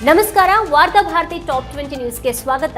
ನಮಸ್ಕಾರ, ವಾರ್ತಾ ಭಾರತಿ ಟಾಪ್ 20 ನ್ಯೂಸ್ಗೆ ಸ್ವಾಗತ.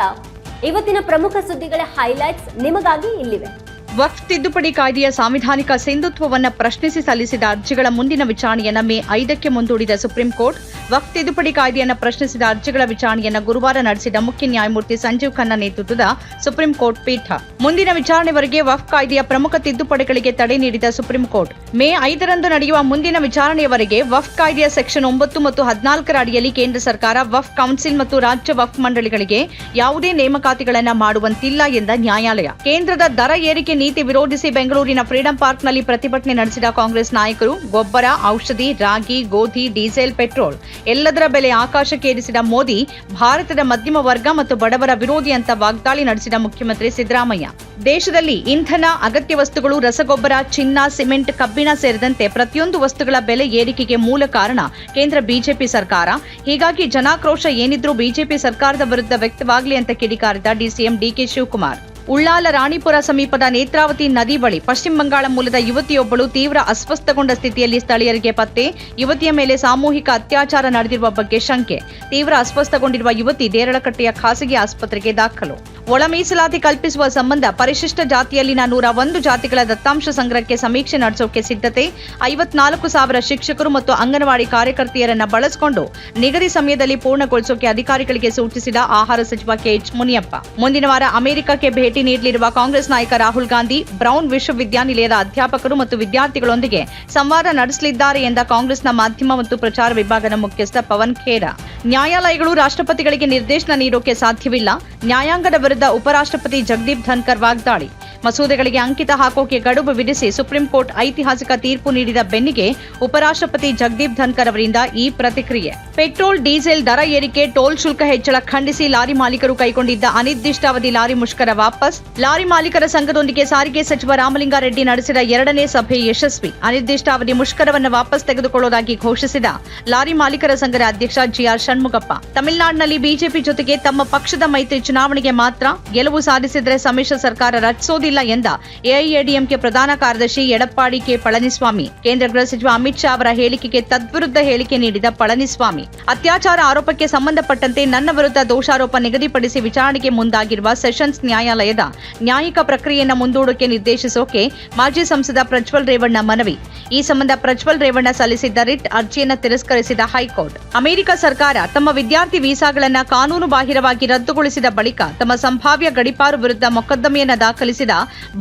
ಇವತ್ತಿನ ಪ್ರಮುಖ ಸುದ್ದಿಗಳ ಹೈಲೈಟ್ಸ್ ನಿಮಗಾಗಿ ಇಲ್ಲಿವೆ. ವಕ್ಫ್ ತಿದ್ದುಪಡಿ ಕಾಯ್ದೆಯ ಸಾಂವಿಧಾನಿಕ ಸಿಂಧುತ್ವವನ್ನು ಪ್ರಶ್ನಿಸಿ ಸಲ್ಲಿಸಿದ ಅರ್ಜಿಗಳ ಮುಂದಿನ ವಿಚಾರಣೆಯನ್ನು ಮೇ 5ಕ್ಕೆ ಮುಂದೂಡಿದ ಸುಪ್ರೀಂ ಕೋರ್ಟ್. ವಕ್ಫ್ ತಿದ್ದುಪಡಿ ಕಾಯ್ದೆಯನ್ನು ಪ್ರಶ್ನಿಸಿದ ಅರ್ಜಿಗಳ ವಿಚಾರಣೆಯನ್ನು ಗುರುವಾರ ನಡೆಸಿದ ಮುಖ್ಯ ನ್ಯಾಯಮೂರ್ತಿ ಸಂಜೀವ್ ಖನ್ನಾ ನೇತೃತ್ವದ ಸುಪ್ರೀಂ ಕೋರ್ಟ್ ಪೀಠ ಮುಂದಿನ ವಿಚಾರಣೆವರೆಗೆ ವಕ್ಫ್ ಕಾಯ್ದೆಯ ಪ್ರಮುಖ ತಿದ್ದುಪಡಿಗಳಿಗೆ ತಡೆ ನೀಡಿದ ಸುಪ್ರೀಂ ಕೋರ್ಟ್ ಮೇ 5ರಂದು ನಡೆಯುವ ಮುಂದಿನ ವಿಚಾರಣೆಯವರೆಗೆ ವಕ್ಫ್ ಕಾಯ್ದೆಯ ಸೆಕ್ಷನ್ 9 ಮತ್ತು 14ರ ಅಡಿಯಲ್ಲಿ ಕೇಂದ್ರ ಸರ್ಕಾರ ವಕ್ಫ್ ಕೌನ್ಸಿಲ್ ಮತ್ತು ರಾಜ್ಯ ವಕ್ಫ್ ಮಂಡಳಿಗಳಿಗೆ ಯಾವುದೇ ನೇಮಕಾತಿಗಳನ್ನು ಮಾಡುವಂತಿಲ್ಲ ಎಂದ ನ್ಯಾಯಾಲಯ. ಕೇಂದ್ರದ ದರ ಏರಿಕೆ ನೀತಿ ವಿರೋಧಿಸಿ ಬೆಂಗಳೂರಿನ ಫ್ರೀಡಂ ಪಾರ್ಕ್ನಲ್ಲಿ ಪ್ರತಿಭಟನೆ ನಡೆಸಿದ ಕಾಂಗ್ರೆಸ್ ನಾಯಕರು ಗೊಬ್ಬರ, ಔಷಧಿ, ರಾಗಿ, ಗೋಧಿ, ಡೀಸೆಲ್, ಪೆಟ್ರೋಲ್ ಎಲ್ಲದರ ಬೆಲೆ ಆಕಾಶಕ್ಕೇರಿಸಿದ ಮೋದಿ ಭಾರತದ ಮಧ್ಯಮ ವರ್ಗ ಮತ್ತು ಬಡವರ ವಿರೋಧಿ ಅಂತ ವಾಗ್ದಾಳಿ ನಡೆಸಿದ ಮುಖ್ಯಮಂತ್ರಿ ಸಿದ್ದರಾಮಯ್ಯ. ದೇಶದಲ್ಲಿ ಇಂಧನ, ಅಗತ್ಯ ವಸ್ತುಗಳು, ರಸಗೊಬ್ಬರ, ಚಿನ್ನ, ಸಿಮೆಂಟ್, ಕಬ್ಬಿಣ ಸೇರಿದಂತೆ ಪ್ರತಿಯೊಂದು ವಸ್ತುಗಳ ಬೆಲೆ ಏರಿಕೆಗೆ ಮೂಲ ಕಾರಣ ಕೇಂದ್ರ ಬಿಜೆಪಿ ಸರ್ಕಾರ. ಹೀಗಾಗಿ ಜನಾಕ್ರೋಶ ಏನಿದ್ರೂ ಬಿಜೆಪಿ ಸರ್ಕಾರದ ವಿರುದ್ಧ ವ್ಯಕ್ತವಾಗಲಿ ಅಂತ ಕಿಡಿಕಾರಿದ ಡಿಸಿಎಂ ಡಿಕೆ ಶಿವಕುಮಾರ್. ಉಳ್ಳಾಲ ರಾಣಿಪುರ ಸಮೀಪದ ನೇತ್ರಾವತಿ ನದಿ ಬಳಿ ಪಶ್ಚಿಮ ಬಂಗಾಳ ಮೂಲದ ಯುವತಿಯೊಬ್ಬಳು ತೀವ್ರ ಅಸ್ವಸ್ಥಗೊಂಡ ಸ್ಥಿತಿಯಲ್ಲಿ ಸ್ಥಳೀಯರಿಗೆ ಪತ್ತೆ. ಯುವತಿಯ ಮೇಲೆ ಸಾಮೂಹಿಕ ಅತ್ಯಾಚಾರ ನಡೆದಿರುವ ಬಗ್ಗೆ ಶಂಕೆ. ತೀವ್ರ ಅಸ್ವಸ್ಥಗೊಂಡಿರುವ ಯುವತಿ ದೇರಳಕಟ್ಟೆಯ ಖಾಸಗಿ ಆಸ್ಪತ್ರೆಗೆ ದಾಖಲು. ಒಳ ಮೀಸಲಾತಿ ಕಲ್ಪಿಸುವ ಸಂಬಂಧ ಪರಿಶಿಷ್ಟ ಜಾತಿಯಲ್ಲಿನ 101 ಜಾತಿಗಳ ದತ್ತಾಂಶ ಸಂಗ್ರಹಕ್ಕೆ ಸಮೀಕ್ಷೆ ನಡೆಸೋಕೆ ಸಿದ್ಧತೆ. 54,000 ಶಿಕ್ಷಕರು ಮತ್ತು ಅಂಗನವಾಡಿ ಕಾರ್ಯಕರ್ತೆಯರನ್ನ ಬಳಸಿಕೊಂಡು ನಿಗದಿ ಸಮಯದಲ್ಲಿ ಪೂರ್ಣಗೊಳಿಸೋಕೆ ಅಧಿಕಾರಿಗಳಿಗೆ ಸೂಚಿಸಿದ ಆಹಾರ ಸಚಿವ ಕೆಎಚ್ ಮುನಿಯಪ್ಪ. ಮುಂದಿನ ವಾರ ಅಮೆರಿಕಕ್ಕೆ ಭೇಟಿ ನೀಡಲಿರುವ ಕಾಂಗ್ರೆಸ್ ನಾಯಕ ರಾಹುಲ್ ಗಾಂಧಿ ಬ್ರೌನ್ ವಿಶ್ವವಿದ್ಯಾನಿಲಯದ ಅಧ್ಯಾಪಕರು ಮತ್ತು ವಿದ್ಯಾರ್ಥಿಗಳೊಂದಿಗೆ ಸಂವಾದ ನಡೆಸಲಿದ್ದಾರೆ ಎಂದ ಕಾಂಗ್ರೆಸ್ನ ಮಾಧ್ಯಮ ಮತ್ತು ಪ್ರಚಾರ ವಿಭಾಗದ ಮುಖ್ಯಸ್ಥ ಪವನ್ ಖೇರಾ. ನ್ಯಾಯಾಲಯಗಳು ರಾಷ್ಟ್ರಪತಿಗಳಿಗೆ ನಿರ್ದೇಶನ ನೀಡೋಕೆ ಸಾಧ್ಯವಿಲ್ಲ. ನ್ಯಾಯಾಂಗದ ವಿರುದ್ಧ ಉಪರಾಷ್ಟ್ರಪತಿ ಜಗದೀಪ್ ಧನ್ಕರ್ ವಾಗ್ದಾಳಿ. ಮಸೂದೆಗಳಿಗೆ ಅಂಕಿತ ಹಾಕೋಕೆ ಗಡುವು ವಿಧಿಸಿ ಸುಪ್ರೀಂ ಕೋರ್ಟ್ ಐತಿಹಾಸಿಕ ತೀರ್ಪು ನೀಡಿದ ಬೆನ್ನಿಗೆ ಉಪರಾಷ್ಟ್ರಪತಿ ಜಗದೀಪ್ ಧನ್ಕರ್ ಅವರಿಂದ ಈ ಪ್ರತಿಕ್ರಿಯೆ. ಪೆಟ್ರೋಲ್, ಡೀಸೆಲ್ ದರ ಏರಿಕೆ, ಟೋಲ್ ಶುಲ್ಕ ಹೆಚ್ಚಳ ಖಂಡಿಸಿ ಲಾರಿ ಮಾಲೀಕರು ಕೈಗೊಂಡಿದ್ದ ಅನಿರ್ದಿಷ್ಟಾವಧಿ ಲಾರಿ ಮುಷ್ಕರ ವಾಪಸ್. ಲಾರಿ ಮಾಲೀಕರ ಸಂಘದೊಂದಿಗೆ ಸಾರಿಗೆ ಸಚಿವ ರಾಮಲಿಂಗಾರೆಡ್ಡಿ ನಡೆಸಿದ 2ನೇ ಸಭೆ ಯಶಸ್ವಿ. ಅನಿರ್ದಿಷ್ಟಾವಧಿ ಮುಷ್ಕರವನ್ನು ವಾಪಸ್ ತೆಗೆದುಕೊಳ್ಳುವುದಾಗಿ ಘೋಷಿಸಿದ ಲಾರಿ ಮಾಲೀಕರ ಸಂಘದ ಅಧ್ಯಕ್ಷ ಜಿಆರ್ ಷಣ್ಮುಗಪ್ಪ. ತಮಿಳುನಾಡಿನಲ್ಲಿ ಬಿಜೆಪಿ ಜೊತೆಗೆ ತಮ್ಮ ಪಕ್ಷದ ಮೈತ್ರಿ ಚುನಾವಣೆಗೆ ಮಾತ್ರ ಗೆಲುವು ಸಾಧಿಸಿದರೆ ಸಮ್ಮಿಶ್ರ ಸರ್ಕಾರ ರಚಿಸೋದಿಲ್ಲ ಎಂದ ಎಐಎಡಿಎಂಕೆ ಪ್ರಧಾನ ಕಾರ್ಯದರ್ಶಿ ಎಡಪ್ಪಾಡಿ ಕೆ ಪಳನಿಸ್ವಾಮಿ. ಕೇಂದ್ರ ಗೃಹ ಸಚಿವ ಅಮಿತ್ ಶಾ ಅವರ ಹೇಳಿಕೆಗೆ ತದ್ವಿರುದ್ಧ ಹೇಳಿಕೆ ನೀಡಿದ ಪಳನಿಸ್ವಾಮಿ. ಅತ್ಯಾಚಾರ ಆರೋಪಕ್ಕೆ ಸಂಬಂಧಪಟ್ಟಂತೆ ನನ್ನ ವಿರುದ್ಧ ದೋಷಾರೋಪ ನಿಗದಿಪಡಿಸಿ ವಿಚಾರಣೆಗೆ ಮುಂದಾಗಿರುವ ಸೆಷನ್ಸ್ ನ್ಯಾಯಾಲಯದ ನ್ಯಾಯಿಕ ಪ್ರಕ್ರಿಯೆಯನ್ನು ಮುಂದೂಡೋಕೆ ನಿರ್ದೇಶಿಸೋಕೆ ಮಾಜಿ ಸಂಸದ ಪ್ರಜ್ವಲ್ ರೇವಣ್ಣ ಮನವಿ. ಈ ಸಂಬಂಧ ಪ್ರಜ್ವಲ್ ರೇವಣ್ಣ ಸಲ್ಲಿಸಿದ್ದ ರಿಟ್ ಅರ್ಜಿಯನ್ನು ತಿರಸ್ಕರಿಸಿದ ಹೈಕೋರ್ಟ್. ಅಮೆರಿಕ ಸರ್ಕಾರ ತಮ್ಮ ವಿದ್ಯಾರ್ಥಿ ವೀಸಾಗಳನ್ನು ಕಾನೂನು ಬಾಹಿರವಾಗಿ ರದ್ದುಗೊಳಿಸಿದ ಬಳಿಕ ತಮ್ಮ ಸಂಭಾವ್ಯ ಗಡೀಪಾರು ವಿರುದ್ಧ ಮೊಕದ್ದಮೆಯನ್ನು ದಾಖಲಿಸಿದ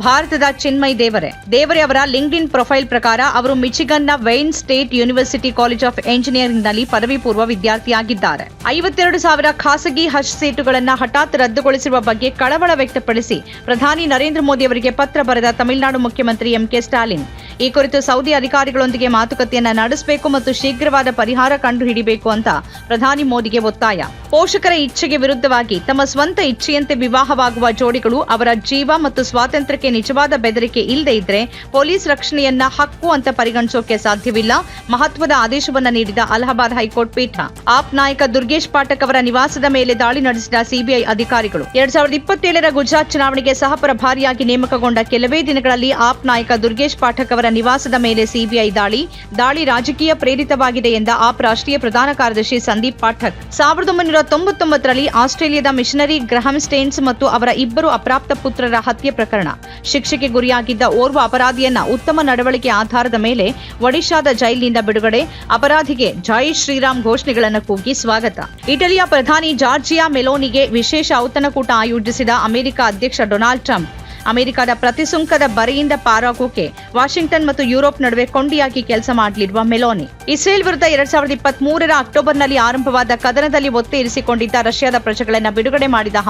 ಭಾರತದ ಚಿನ್ಮಯ್ ದೇವರೆ ಅವರ ಲಿಂಕ್ಡ್ಇನ್ ಪ್ರೊಫೈಲ್ ಪ್ರಕಾರ ಅವರು ಮಿಚಿಗನ್ನ Wayne State University College of ಎಂಜಿನಿಯರಿಂಗ್ನಲ್ಲಿ ಪದವಿ ಪೂರ್ವ ವಿದ್ಯಾರ್ಥಿಯಾಗಿದ್ದಾರೆ. 52,000 ಖಾಸಗಿ ಹಜ್ ಸೀಟುಗಳನ್ನು ಹಠಾತ್ ರದ್ದುಗೊಳಿಸಿರುವ ಬಗ್ಗೆ ಕಳವಳ ವ್ಯಕ್ತಪಡಿಸಿ ಪ್ರಧಾನಿ ನರೇಂದ್ರ ಮೋದಿ ಅವರಿಗೆ ಪತ್ರ ಬರೆದ ತಮಿಳುನಾಡು ಮುಖ್ಯಮಂತ್ರಿ ಎಂಕೆ ಸ್ಟಾಲಿನ್. ಈ ಕುರಿತು ಸೌದಿ ಅಧಿಕಾರಿಗಳೊಂದಿಗೆ ಮಾತುಕತೆಯನ್ನ ನಡೆಸಬೇಕು ಮತ್ತು ಶೀಘ್ರವಾದ ಪರಿಹಾರ ಕಂಡುಹಿಡಿಯಬೇಕು ಅಂತ ಪ್ರಧಾನಿ ಮೋದಿಗೆ ಒತ್ತಾಯ. ಪೋಷಕರ ಇಚ್ಛೆಗೆ ವಿರುದ್ಧವಾಗಿ ತಮ್ಮ ಸ್ವಂತ ಇಚ್ಛೆಯಂತೆ ವಿವಾಹವಾಗುವ ಜೋಡಿಗಳು ಅವರ ಜೀವ ಮತ್ತು ಸ್ವಾತಂತ್ರ್ಯಕ್ಕೆ ನಿಜವಾದ ಬೆದರಿಕೆ ಇಲ್ಲದೆ ಇದ್ರೆ ಪೊಲೀಸ್ ರಕ್ಷಣೆಯನ್ನ ಹಕ್ಕು ಅಂತ ಪರಿಗಣಿಸೋಕೆ ಸಾಧ್ಯವಿಲ್ಲ. ಮಹತ್ವದ ಆದೇಶವನ್ನ ನೀಡಿದ ಅಲಹಾಬಾದ್ ಹೈಕೋರ್ಟ್ ಪೀಠ. ಆಪ್ ನಾಯಕ ದುರ್ಗೇಶ್ ಪಾಠಕ್ ಅವರ ನಿವಾಸದ ಮೇಲೆ ದಾಳಿ ನಡೆಸಿದ ಸಿಬಿಐ ಅಧಿಕಾರಿಗಳು. 2027ರ ಗುಜರಾತ್ ಚುನಾವಣೆಗೆ ಸಹ ಪ್ರಭಾರಿಯಾಗಿ ನೇಮಕಗೊಂಡ ಕೆಲವೇ ದಿನಗಳಲ್ಲಿ ಆಪ್ ನಾಯಕ ದುರ್ಗೇಶ್ ಪಾಠಕ್ ಅವರ ನಿವಾಸದ ಮೇಲೆ ಸಿಬಿಐ ದಾಳಿ ರಾಜಕೀಯ ಪ್ರೇರಿತವಾಗಿದೆ ಎಂದ ಆಪ್ ರಾಷ್ಟ್ರೀಯ ಪ್ರಧಾನ ಕಾರ್ಯದರ್ಶಿ ಸಂದೀಪ್ ಪಾಠಕ್. 1999ರಲ್ಲಿ ಆಸ್ಟ್ರೇಲಿಯಾದ ಮಿಷನರಿ ಗ್ರಹಂ ಸ್ಟೇನ್ಸ್ ಮತ್ತು ಅವರ 2 ಅಪ್ರಾಪ್ತ ಪುತ್ರರ ಹತ್ಯೆ ಪ್ರಕರಣ. ಶಿಕ್ಷೆಗೆ ಗುರಿಯಾಗಿದ್ದ ಓರ್ವ ಅಪರಾಧಿಯನ್ನ ಉತ್ತಮ ನಡವಳಿಕೆ ಆಧಾರದ ಮೇಲೆ ಒಡಿಶಾದ ಜೈಲಿನಿಂದ ಬಿಡುಗಡೆ. ಅಪರಾಧಿಗೆ ಜೈ ಶ್ರೀರಾಮ್ ಘೋಷಣೆಗಳನ್ನು ಕೂಗಿ ಸ್ವಾಗತ. ಇಟಲಿಯ ಪ್ರಧಾನಿ ಜಾರ್ಜಿಯಾ ಮೆಲೋನಿಗೆ ವಿಶೇಷ ಔತಣಕೂಟ ಆಯೋಜಿಸಿದ ಅಮೆರಿಕ ಅಧ್ಯಕ್ಷ ಡೊನಾಲ್ಡ್ ಟ್ರಂಪ್. ಅಮೆರಿಕದ ಪ್ರತಿಸುಂಕದ ಬರೆಯಿಂದ ಪಾರಾಗೋಕೆ ವಾಷಿಂಗ್ಟನ್ ಮತ್ತು ಯುರೋಪ್ ನಡುವೆ ಕೊಂಡಿಯಾಗಿ ಕೆಲಸ ಮಾಡಲಿರುವ ಮೆಲೋನಿ. ಇಸ್ರೇಲ್ ವಿರುದ್ಧ 2023ರ ಅಕ್ಟೋಬರ್ನಲ್ಲಿ ಆರಂಭವಾದ ಕದನದಲ್ಲಿ ಒತ್ತೆ ಇರಿಸಿಕೊಂಡಿದ್ದ ರಷ್ಯಾದ ಪ್ರಜೆಗಳನ್ನು ಬಿಡುಗಡೆ ಮಾಡಿದ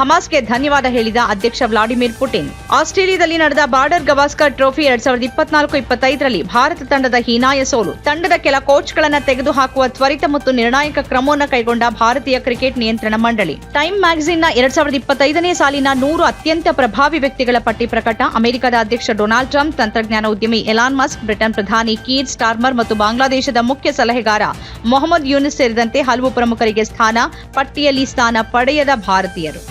ಹಮಾಸ್ಗೆ ಧನ್ಯವಾದ ಹೇಳಿದ ಅಧ್ಯಕ್ಷ ವ್ಲಾಡಿಮಿರ್ ಪುಟಿನ್. ಆಸ್ಟ್ರೇಲಿಯಾದಲ್ಲಿ ನಡೆದ ಬಾರ್ಡರ್ ಗವಾಸ್ಕರ್ ಟ್ರೋಫಿ 2024-25ರಲ್ಲಿ ಭಾರತ ತಂಡದ ಹೀನಾಯ ಸೋಲು. ತಂಡದ ಕೆಲ ಕೋಚ್ಗಳನ್ನು ತೆಗೆದುಹಾಕುವ ತ್ವರಿತ ಮತ್ತು ನಿರ್ಣಾಯಕ ಕ್ರಮವನ್ನು ಕೈಗೊಂಡ ಭಾರತೀಯ ಕ್ರಿಕೆಟ್ ನಿಯಂತ್ರಣ ಮಂಡಳಿ. ಟೈಮ್ ಮ್ಯಾಗಜಿನ್ನ 2025ನೇ ಸಾಲಿನ 100 ಅತ್ಯಂತ ಪ್ರಭಾವಿ ವ್ಯಕ್ತಿಗಳ ಪಟ್ಟಿ ಪ್ರಕಟ. ಅಮೆರಿಕದ ಅಧ್ಯಕ್ಷ ಡೊನಾಲ್ಡ್ ಟ್ರಂಪ್, ತಂತ್ರಜ್ಞಾನ ಉದ್ಯಮಿ ಎಲಾನ್ ಮಸ್ಕ್, ಬ್ರಿಟನ್ ಪ್ರಧಾನಿ ಕೀರ್ ಸ್ಟಾರ್ಮರ್ ಮತ್ತು ಬಾಂಗ್ಲಾದೇಶದ ಮುಖ್ಯ ಸಲಹೆಗಾರ ಮೊಹಮ್ಮದ್ ಯೂನಿಸ್ ಸೇರಿದಂತೆ ಹಲವು ಪ್ರಮುಖರಿಗೆ ಪಟ್ಟಿಯಲ್ಲಿ ಸ್ಥಾನ ಪಡೆಯದ ಭಾರತೀಯರು.